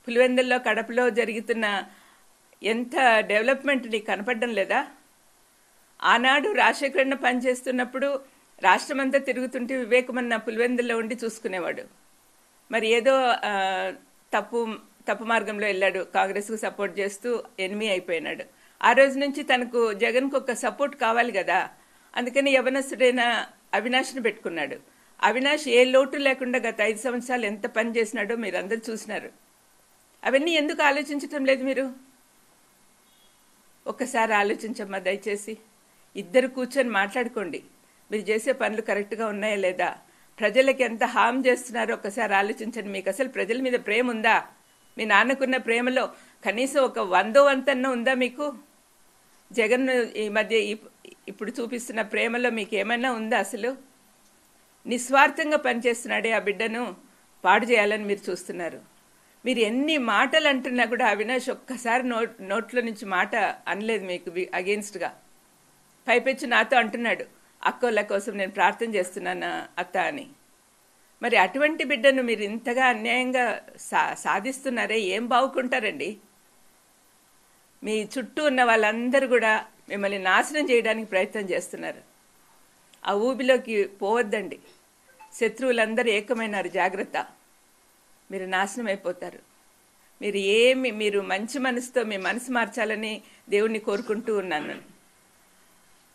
పులివెందుల్లో కడపలో జరుగుతున్న ఎంత డెవలప్మెంట్ నీకు కనపడడం లేదా? ఆనాడు రాజశేఖరన్న పనిచేస్తున్నప్పుడు రాష్ట్రమంతా తిరుగుతుంటే వివేకమన్న పులివెందుల్లో ఉండి చూసుకునేవాడు. మరి ఏదో తప్పు మార్గంలో వెళ్ళాడు, కాంగ్రెస్కు సపోర్ట్ చేస్తూ ఎనిమి అయిపోయినాడు. ఆ రోజు నుంచి తనకు జగన్కు ఒక సపోర్ట్ కావాలి కదా, అందుకని యవనస్తుడైన అవినాష్ని పెట్టుకున్నాడు. అవినాష్ ఏ లోటు లేకుండా గత 5 సంవత్సరాలు ఎంత పని చేసినాడో మీరు అందరు చూసినారు. అవన్నీ ఎందుకు ఆలోచించటం లేదు మీరు? ఒక్కసారి ఆలోచించమ్మా దయచేసి. ఇద్దరు కూర్చొని మాట్లాడుకోండి, మీరు చేసే పనులు కరెక్ట్గా ఉన్నాయా లేదా, ప్రజలకి ఎంత హామ్ చేస్తున్నారో ఒక్కసారి ఆలోచించండి. మీకు అసలు ప్రజల మీద ప్రేమ ఉందా? మీ నాన్నకున్న ప్రేమలో కనీసం ఒక 100వ వంతన్న ఉందా మీకు? జగన్ ఈ మధ్య ఇప్పుడు చూపిస్తున్న ప్రేమలో మీకు ఏమైనా ఉందా? అసలు నిస్వార్థంగా పనిచేస్తున్నాడే ఆ బిడ్డను పాడు చేయాలని మీరు చూస్తున్నారు. మీరు ఎన్ని మాటలు అంటున్నా కూడా అవినాష్ ఒక్కసారి నోట్లో నుంచి మాట అనలేదు మీకు అగెయిన్స్ట్గా. పైపెచ్చు నాతో అంటున్నాడు, అక్కోళ్ళ కోసం నేను ప్రార్థన చేస్తున్నాను అత్త అని. మరి అటువంటి బిడ్డను మీరు ఇంతగా అన్యాయంగా సాధిస్తున్నారే, ఏం బాగుకుంటారండి? మీ చుట్టూ ఉన్న వాళ్ళందరూ కూడా మిమ్మల్ని నాశనం చేయడానికి ప్రయత్నం చేస్తున్నారు. ఆ ఊబిలోకి పోవద్దండి. శత్రువులందరూ ఏకమైనారు, జాగ్రత్త. మీరు నాశనం అయిపోతారు. మీరు మంచి మనసుతో మీ మనసు మార్చాలని దేవుణ్ణి కోరుకుంటూ ఉన్నాను.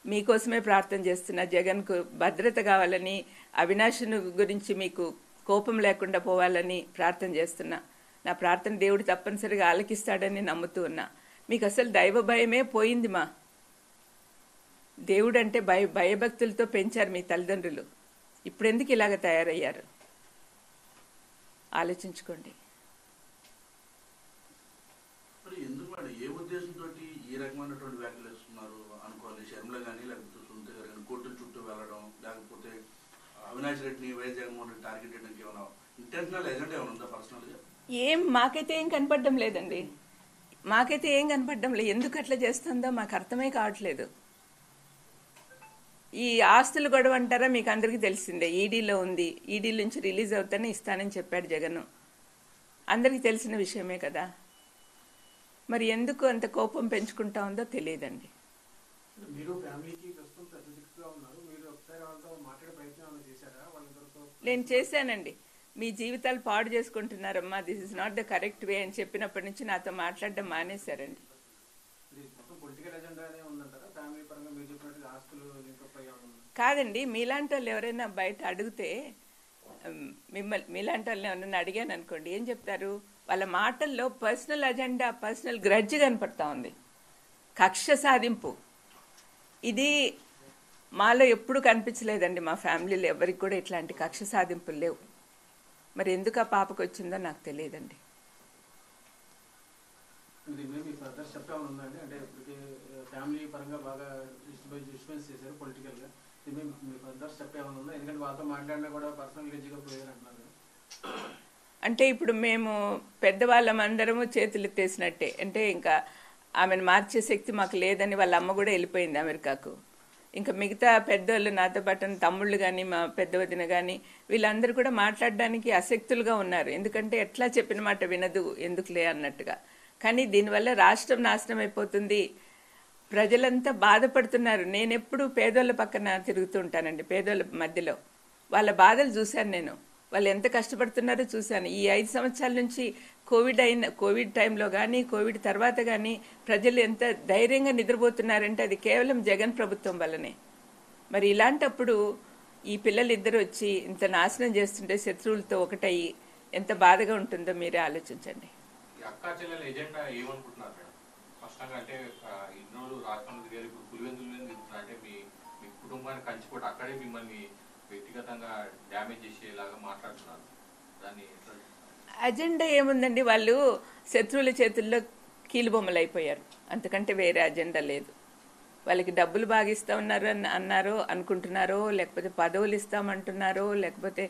మీకోసమే ప్రార్థన చేస్తున్నా. జగన్కు భద్రత కావాలని, అవినాష్ను గురించి మీకు కోపం లేకుండా పోవాలని ప్రార్థన చేస్తున్నా. నా ప్రార్థన దేవుడు తప్పనిసరిగా ఆలకిస్తాడని నమ్ముతూ ఉన్నా. మీకు అసలు దైవ భయమే పోయింది. మా దేవుడు అంటే భయభక్తులతో పెంచారు మీ తల్లిదండ్రులు. ఇప్పుడెందుకు ఇలాగ తయారయ్యారు? ఆలోచించుకోండి. ఏ ఉద్దేశంతో ఈ రకమైనటువంటి వ్యాఖ్యలు ఇస్తున్నారు అనుకోవాలి? శర్మల కానీ లేకపోతే సునీత గారు కానీ కోర్టుల చుట్టూ వెళ్ళడం, లేకపోతే అవినాష్ రెడ్డిని వైఎస్ జగన్మోహన్ రెడ్డి టార్గెట్ చేయడానికి ఏమైనా ఇంటెన్షనల్ ఎజెండా ఏమైనా ఉందా పర్సనల్గా? మాకైతే ఏం కనపడడం లేదండి. ఎందుకు అట్లా చేస్తుందో మాకు అర్థమే కావట్లేదు. ఈ ఆస్తులు గొడవ అంటారా? మీకు అందరికీ తెలిసిందే, ఈడీలో ఉంది. ఈడీ నుంచి రిలీజ్ అవుతానే ఇస్తానని చెప్పాడు జగన్. అందరికీ తెలిసిన విషయమే కదా. మరి ఎందుకు అంత కోపం పెంచుకుంటా ఉందో తెలియదండి. నేను చేశానండి. మీ జీవితాలు పాడు చేసుకుంటున్నారమ్మా, this is not the correct way అని చెప్పినప్పటి నుంచి నాతో మాట్లాడడం మానేశారండి. కాదండి, మీలాంటి వాళ్ళు ఎవరైనా బయట అడిగితే, మీలాంటి వాళ్ళని ఎవరైనా అడిగాను అనుకోండి, ఏం చెప్తారు? వాళ్ళ మాటల్లో పర్సనల్ అజెండా, పర్సనల్ గ్రడ్జ్ కనపడతా ఉంది, కక్ష సాధింపు. ఇది మాలో ఎప్పుడు కనిపించలేదండి. మా ఫ్యామిలీలో ఎవరికి కూడా ఇట్లాంటి కక్ష సాధింపులు లేవు. మరి ఎందుకు ఆ పాపకు వచ్చిందో నాకు తెలియదండి. అంటే ఇప్పుడు మేము పెద్దవాళ్ళం అందరము చేతులు ఎత్తేసినట్టే. అంటే ఇంకా ఆమెను మార్చే శక్తి మాకు లేదని వాళ్ళ అమ్మ కూడా వెళ్ళిపోయింది అమెరికాకు. ఇంకా మిగతా పెద్దోళ్ళు, నాతో పాటు తమ్ముళ్ళు కానీ, మా పెద్ద వదిన కానీ, వీళ్ళందరూ కూడా మాట్లాడడానికి అశక్తులుగా ఉన్నారు. ఎందుకంటే ఎట్లా చెప్పిన మాట వినదు, ఎందుకులే అన్నట్టుగా. కానీ దీనివల్ల రాష్ట్రం నాశనం అయిపోతుంది, ప్రజలంతా బాధపడుతున్నారు. నేను ఎప్పుడు పేదోళ్ళ పక్కన తిరుగుతూ ఉంటానండి, పేదోళ్ళ మధ్యలో. వాళ్ళ బాధలు చూశాను నేను, వాళ్ళు ఎంత కష్టపడుతున్నారో చూశాను. ఈ 5 సంవత్సరాల నుంచి కోవిడ్ టైంలో కానీ, కోవిడ్ తర్వాత కానీ ప్రజలు ఎంత ధైర్యంగా నిద్రపోతున్నారంటే అది కేవలం జగన్ ప్రభుత్వం వల్లనే. మరి ఇలాంటప్పుడు ఈ పిల్లలు ఇద్దరు వచ్చి ఇంత నాశనం చేస్తుంటే, శత్రువులతో ఒకటయ్యి ఎంత బాధగా ఉంటుందో మీరే ఆలోచించండి. అజెండా ఏముందండి? వాళ్ళు శత్రువుల చేతుల్లో కీలుబొమ్మలు అయిపోయారు, అంతకంటే వేరే అజెండా లేదు. వాళ్ళకి డబ్బులు బాగా ఇస్తా ఉన్నారు అన్నారో అనుకుంటున్నారో, లేకపోతే పదవులు ఇస్తామంటున్నారో, లేకపోతే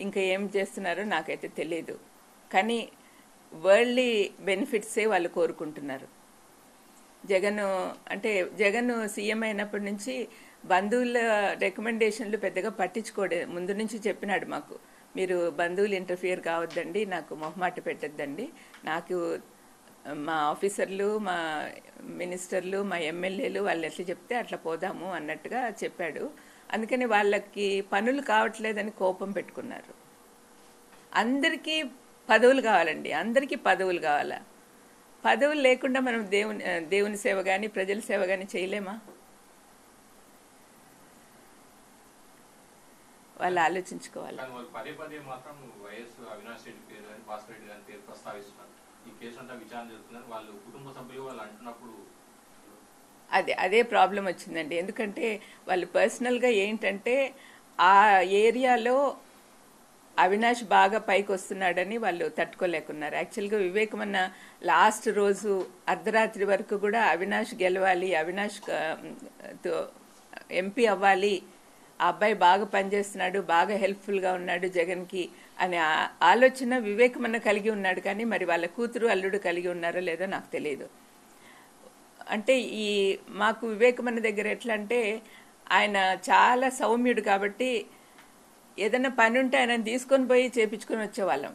ఇంకా ఏం చేస్తున్నారో నాకైతే తెలియదు. కానీ వరల్డ్లీ బెనిఫిట్సే వాళ్ళు కోరుకుంటున్నారు. జగన్ సీఎం అయినప్పటి నుంచి బంధువుల రికమెండేషన్లు పెద్దగా పట్టించుకోడే. ముందు నుంచి చెప్పినాడు మాకు, మీరు బంధువులు ఇంటర్ఫియర్ కావద్దండి, నాకు మొహమాట పెట్టద్దండి, నాకు మా ఆఫీసర్లు, మా మినిస్టర్లు, మా ఎమ్మెల్యేలు వాళ్ళు ఎట్లా చెప్తే అట్లా పోదాము అన్నట్టుగా చెప్పాడు. అందుకని వాళ్ళకి పనులు కావట్లేదని కోపం పెట్టుకున్నారు. అందరికీ పదవులు కావాలండి, అందరికీ పదవులు కావాలా? పదవులు లేకుండా మనం దేవుని సేవ కానీ ప్రజల సేవ కానీ చేయలేమా? వాళ్ళు ఆలోచించుకోవాలి. పదే పదే మాత్రం వైఎస్ అవినాష్ రెడ్డి పేరు కానీ భాస్కర్ రెడ్డి గారి పేరు ప్రస్తావిస్తున్నారు. ఈ కేసు అంతా విచారణ జరుగుతున్నారు. వాళ్ళు కుటుంబ సభ్యులు వాళ్ళు అంటున్నప్పుడు అదే ప్రాబ్లం వచ్చిందండి. ఎందుకంటే వాళ్ళు పర్సనల్గా ఏంటంటే ఆ ఏరియాలో అవినాష్ బాగా పైకి వస్తున్నాడని వాళ్ళు తట్టుకోలేకున్నారు. యాక్చువల్గా వివేకమన్న లాస్ట్ రోజు అర్ధరాత్రి వరకు కూడా అవినాష్ గెలవాలి, అవినాష్ ఎంపీ అవ్వాలి, ఆ అబ్బాయి బాగా పనిచేస్తున్నాడు, బాగా హెల్ప్ఫుల్గా ఉన్నాడు జగన్కి అనే ఆలోచన వివేకమన్న కలిగి ఉన్నాడు. కానీ మరి వాళ్ళ కూతురు అల్లుడు కలిగి ఉన్నారో లేదో నాకు తెలియదు. అంటే మాకు వివేకమన్న దగ్గర ఎట్లా అంటే ఆయన చాలా సౌమ్యుడు కాబట్టి ఏదైనా పని ఉంటే ఆయన తీసుకొని పోయి చేపించుకొని వచ్చేవాళ్ళం.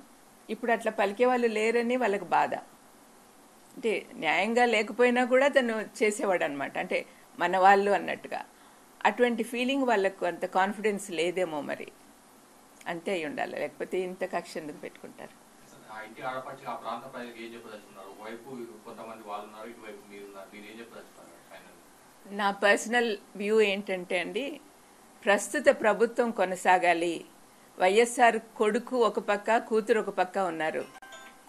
ఇప్పుడు అట్లా పలికే వాళ్ళు లేరని వాళ్ళకి బాధ. అంటే న్యాయంగా లేకపోయినా కూడా తను చేసేవాడు అనమాట, అంటే మన వాళ్ళు అన్నట్టుగా. అటువంటి ఫీలింగ్ వాళ్ళకు అంత కాన్ఫిడెన్స్ లేదేమో, మరి అంతే అయి ఉండాలి, లేకపోతే ఇంత కక్ష ఎందుకు పెట్టుకుంటారు? నా పర్సనల్ వ్యూ ఏంటంటే అండి, ప్రస్తుత ప్రభుత్వం కొనసాగాలి. వైఎస్ఆర్ కొడుకు ఒక పక్క, కూతురు ఒక పక్క ఉన్నారు.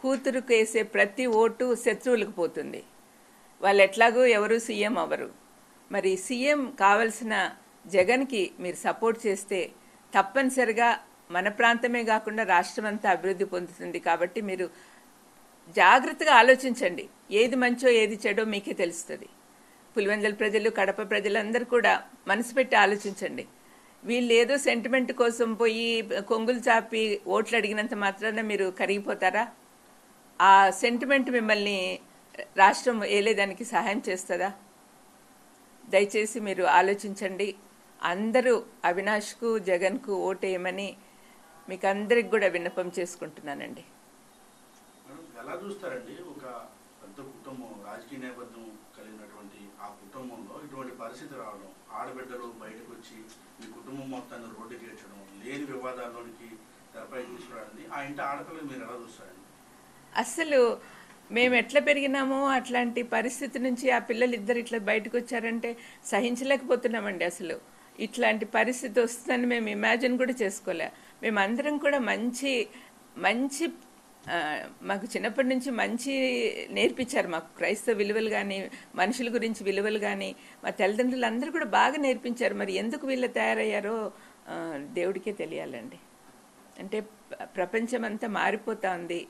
కూతురుకు వేసే ప్రతి ఓటు శత్రువులకు పోతుంది. వాళ్ళు ఎట్లాగూ ఎవరు సీఎం అవ్వరు. మరి సీఎం కావలసిన జగన్కి మీరు సపోర్ట్ చేస్తే తప్పనిసరిగా మన ప్రాంతమే కాకుండా రాష్ట్రం అంతా అభివృద్ధి పొందుతుంది. కాబట్టి మీరు జాగ్రత్తగా ఆలోచించండి, ఏది మంచో ఏది చెడో మీకే తెలుస్తుంది. పులివెందుల ప్రజలు, కడప ప్రజలందరూ కూడా మనసు పెట్టి ఆలోచించండి. వీళ్ళు ఏదో సెంటిమెంట్ కోసం పోయి కొంగులు చాపి ఓట్లు అడిగినంత మాత్రాన మీరు కరిగిపోతారా? ఆ సెంటిమెంట్ మిమ్మల్ని రాష్ట్రం ఏలేదానికి సహాయం చేస్తుందా? దయచేసి మీరు ఆలోచించండి. అందరూ అవినాష్కు, జగన్కు ఓటేయమని మీకు అందరికి కూడా విన్నపం చేసుకుంటున్నానండి. ఎలా చూస్తారండి, ఒక పెద్ద కుటుంబం, రాజకీయ నేపథ్యం కలిగినటువంటి ఆ కుటుంబంలో ఇటువంటి పరిస్థితి రావడం, ఆడబిడ్డలు బయటకు వచ్చి మీ కుటుంబం మొత్తాన్ని రోడ్డుకి ఏడ్చడం, లేని వివాదాల్లోనికి తెరపై తీసుకురావడం, ఆ ఇంటి ఆడపిల్లలు మీరు ఎలా చూస్తారండి? అసలు మేము ఎట్లా పెరిగినామో అట్లాంటి పరిస్థితి నుంచి ఆ పిల్లలు ఇద్దరు ఇట్లా బయటకు వచ్చారంటే సహించలేకపోతున్నామండి. అసలు ఇట్లాంటి పరిస్థితి వస్తుందని మేము ఇమాజిన్ కూడా చేసుకోలే. మేమందరం కూడా మంచి మంచి మాకు చిన్నప్పటి నుంచి మంచి నేర్పించారు. మాకు క్రైస్తవ విలువలు కానీ, మనుషుల గురించి విలువలు కానీ మా తల్లిదండ్రులు అందరూ కూడా బాగా నేర్పించారు. మరి ఎందుకు వీళ్ళు తయారయ్యారో దేవుడికే తెలియాలండి. అంటే ప్రపంచం అంతా మారిపోతా ఉంది.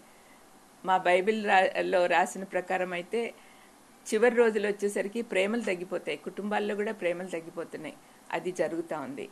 మా బైబిల్లో రాసిన ప్రకారం అయితే చివరి రోజులు వచ్చేసరికి ప్రేమలు తగ్గిపోతాయి, కుటుంబాల్లో కూడా ప్రేమలు తగ్గిపోతున్నాయి. అది జరుగుతూ ఉంది.